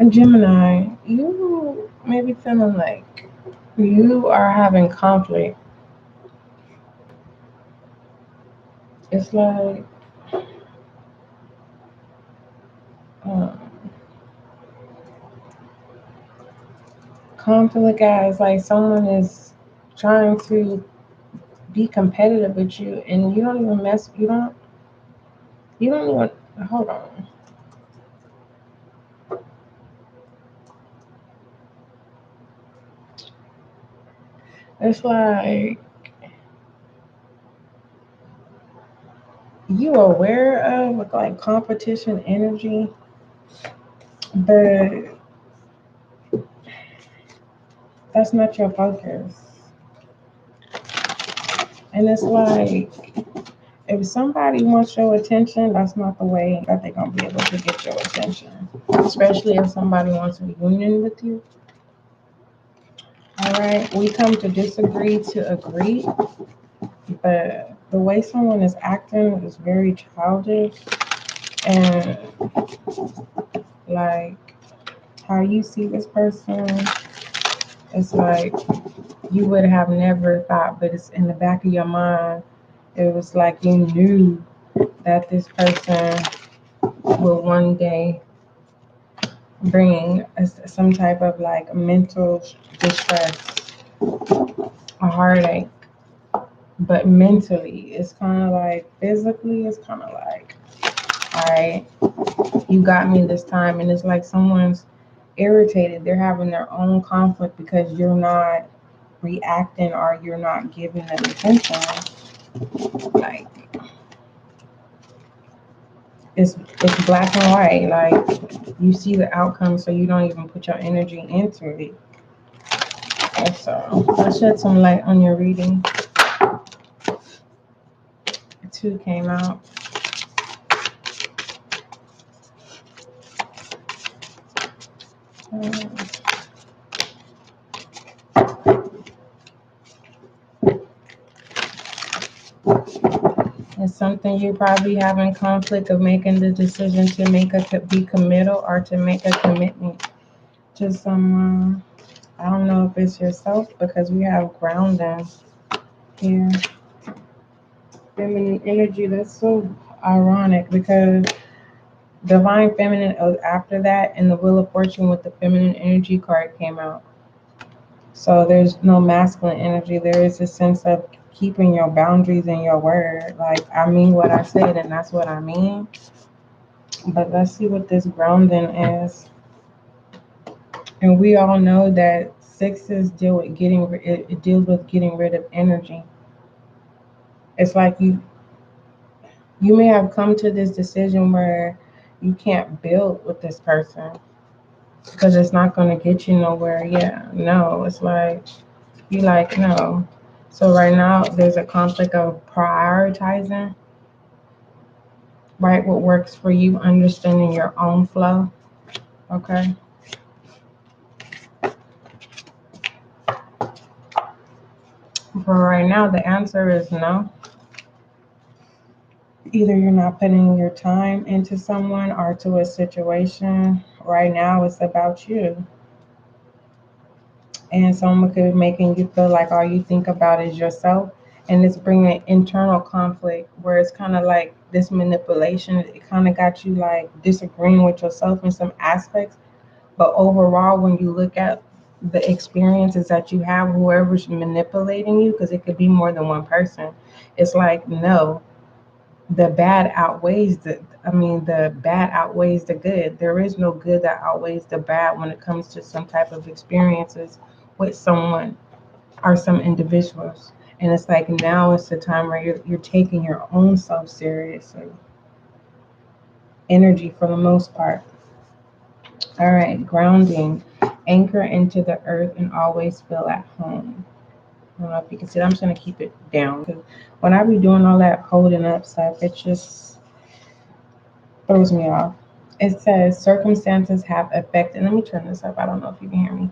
A Gemini, you may be feeling like you are having conflict. It's like um, conflict as like someone is trying to be competitive with you, and you don't even mess. You don't even hold on. It's like you aware of like competition energy, but that's not your focus. And it's like if somebody wants your attention, that's not the way that they're gonna be able to get your attention. Especially if somebody wants a union with you. All right, we come to disagree to agree, but the way someone is acting is very childish, and like how you see this person, it's like you would have never thought, but it's in the back of your mind. It was like you knew that this person will one day bring some type of like mental distress, a heartache. But mentally, it's kind of like physically, it's kind of like, all right, you got me this time. And it's like someone's irritated. They're having their own conflict because you're not reacting or you're not giving them attention. Like, it's black and white. Like, you see the outcome, so you don't even put your energy into it. And so, I'll shed some light on your reading. Two came out. It's something you probably have in conflict of making the decision to be committal or to make a commitment to someone. I don't know if it's yourself because we have grounding here. Feminine energy, that's so ironic because divine feminine after that and the wheel of fortune with the feminine energy card came out. So there's no masculine energy. There is a sense of keeping your boundaries and your word. Like, I mean what I said, and that's what I mean. But let's see what this grounding is. And we all know that sixes deal with it deals with getting rid of energy. It's like you may have come to this decision where you can't build with this person because it's not going to get you nowhere. Yeah, no, it's like you like no. So right now there's a conflict of prioritizing, right? What works for you, understanding your own flow. Okay. For right now, the answer is no. Either you're not putting your time into someone or to a situation. Right now, it's about you. And someone could be making you feel like all you think about is yourself. And it's bringing internal conflict where it's kind of like this manipulation. It kind of got you like disagreeing with yourself in some aspects. But overall, when you look at the experiences that you have, whoever's manipulating you, because it could be more than one person, it's like, no, the bad outweighs the bad outweighs the good. There is no good that outweighs the bad when it comes to some type of experiences with someone or some individuals. And it's like now it's the time where you're taking your own self seriously. Energy for the most part. All right, grounding. Anchor into the earth and always feel at home. I don't know if you can see it. I'm just going to keep it down because when I be doing all that holding up stuff, it just throws me off. It says circumstances have affected. Let me turn this up. I don't know if you can hear me.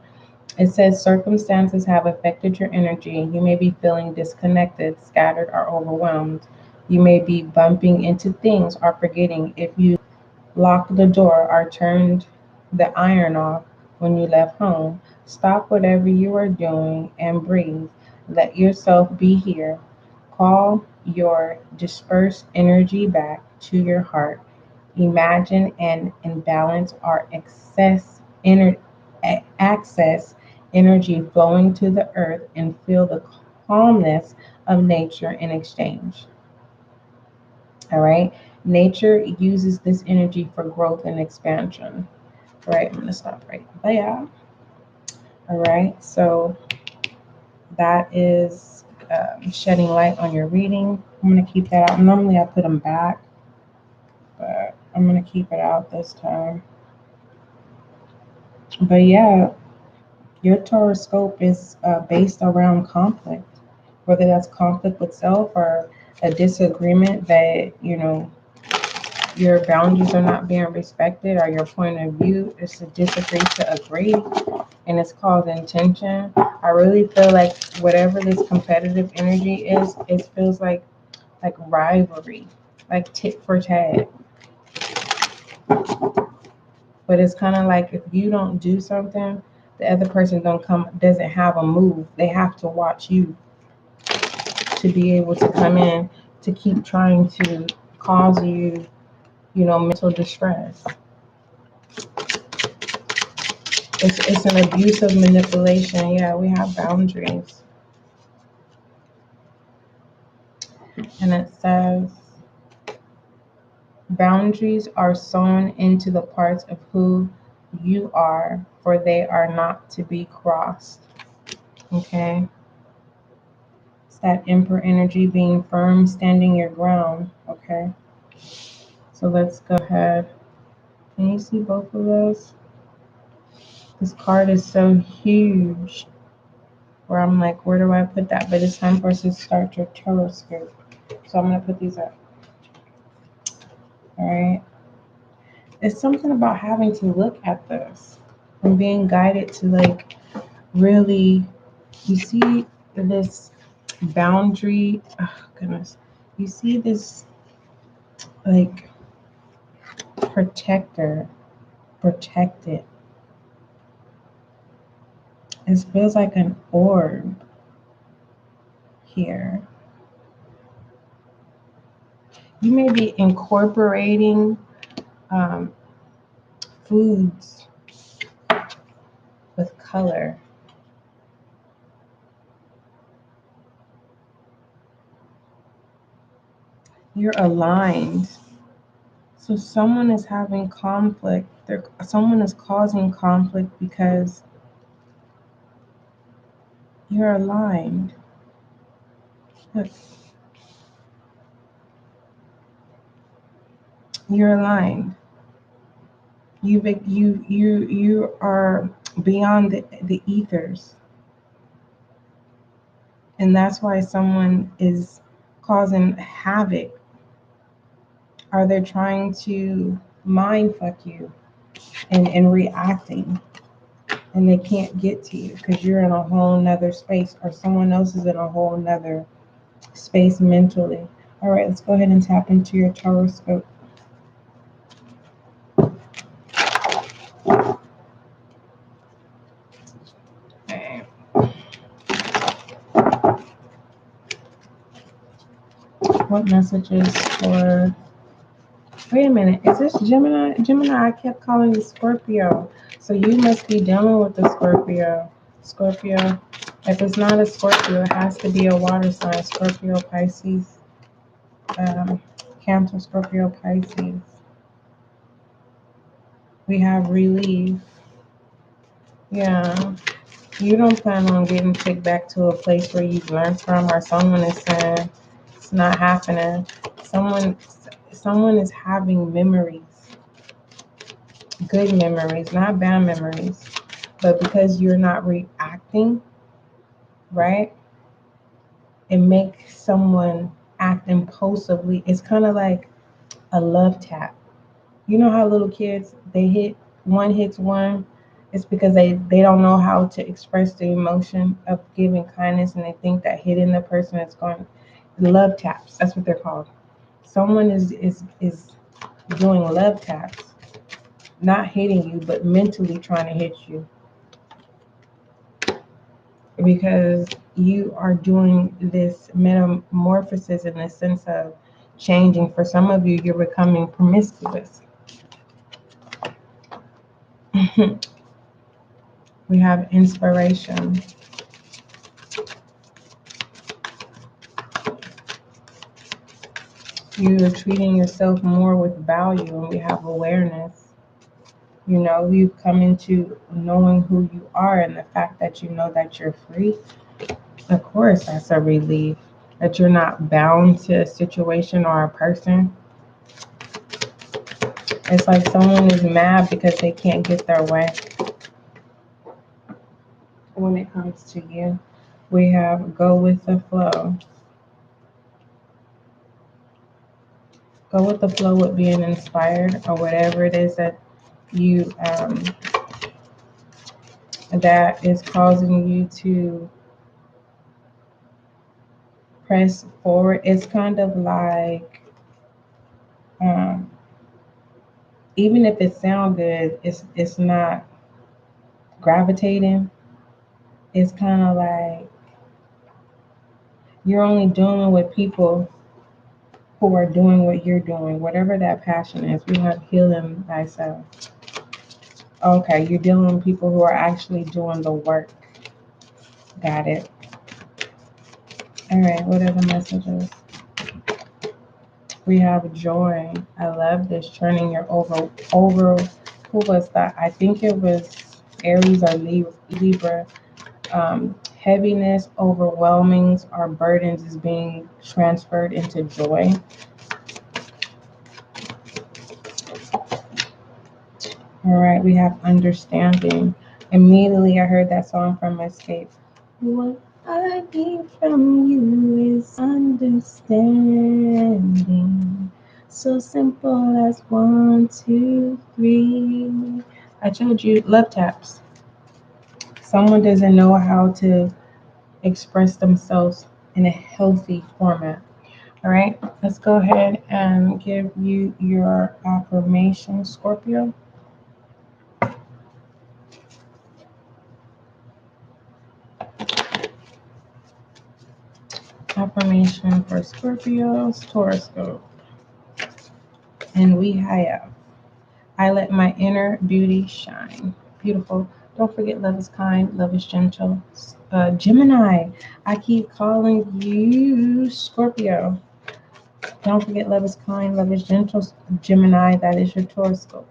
It says circumstances have affected your energy. You may be feeling disconnected, scattered, or overwhelmed. You may be bumping into things or forgetting if you locked the door or turned the iron off when you left home. Stop whatever you are doing and breathe. Let yourself be here. Call your dispersed energy back to your heart. Imagine and imbalance our access energy flowing to the earth and feel the calmness of nature in exchange. All right. Nature uses this energy for growth and expansion. All right. I'm going to stop right there. All right. So that is shedding light on your reading. I'm going to keep that out. Normally I put them back, but I'm going to keep it out this time. But yeah, your Tarotscope is based around conflict, whether that's conflict with self or a disagreement that, your boundaries are not being respected or your point of view is to disagree to agree, and it's called intention. I really feel like whatever this competitive energy is, it feels like rivalry, like tit for tat. But it's kind of like if you don't do something, the other person doesn't have a move. They have to watch you to be able to come in to keep trying to cause you, mental distress. It's an abusive manipulation. Yeah, we have boundaries. And it says, boundaries are sewn into the parts of who you are, for they are not to be crossed. Okay? It's that Emperor energy, being firm, standing your ground. Okay? So let's go ahead. Can you see both of those? This card is so huge where I'm like, where do I put that? But it's time for us to start your Tarotscope. So I'm going to put these up. All right. It's something about having to look at this and being guided to really, you see this boundary. Oh, goodness. You see this protector, protected. It feels like an orb here. You may be incorporating foods with color. You're aligned. So someone is having conflict. Someone is causing conflict because you're aligned. Look. You're aligned. You are beyond the ethers. And that's why someone is causing havoc. Are they trying to mind fuck you and reacting? And they can't get to you because you're in a whole nother space, or someone else is in a whole nother space mentally. All right, let's go ahead and tap into your Tarotscope. Okay. What messages for... Wait a minute, is this Gemini? Gemini, I kept calling you Scorpio. So you must be dealing with the Scorpio. Scorpio. If it's not a Scorpio, it has to be a water sign. Scorpio, Pisces, Cancer, Scorpio, Pisces. We have relief. Yeah. You don't plan on getting kicked back to a place where you've learned from, or someone is saying it's not happening. Someone is having memories. Good memories, not bad memories. But because you're not reacting, right? It makes someone act impulsively. It's kind of like a love tap. You know how little kids, one hits one. It's because they don't know how to express the emotion of giving kindness, and they think that hitting the person is going... Love taps, that's what they're called. Someone is doing love taps. not hitting you, but mentally trying to hit you. Because you are doing this metamorphosis in the sense of changing. For some of you, you're becoming promiscuous. We have inspiration. You're treating yourself more with value, and we have awareness. You know, you've come into knowing who you are, and the fact that you know that you're free. Of course, that's a relief. That you're not bound to a situation or a person. It's like someone is mad because they can't get their way. When it comes to you, we have go with the flow. Go with the flow with being inspired, or whatever it is that you that is causing you to press forward. It's kind of like even if it sounds good, it's not gravitating. It's kind of like you're only dealing with people who are doing what you're doing, whatever that passion is. We have healing thyself. Okay, you're dealing with people who are actually doing the work. Got it. All right, what are the messages? We have joy. I love this. Turning your over. Who was that? I think it was Aries or Libra. Heaviness, overwhelmings, or burdens is being transferred into joy. All right, we have understanding. Immediately, I heard that song from Escape. What I need from you is understanding. So simple as 1, 2, 3. I told you, love taps. Someone doesn't know how to express themselves in a healthy format. All right, let's go ahead and give you your affirmation, Scorpio. Affirmation for Scorpios, Tarotscope. And we have, I let my inner beauty shine. Beautiful. Don't forget, love is kind, love is gentle. Gemini, I keep calling you Scorpio. Don't forget, love is kind, love is gentle. Gemini, that is your Tarotscope.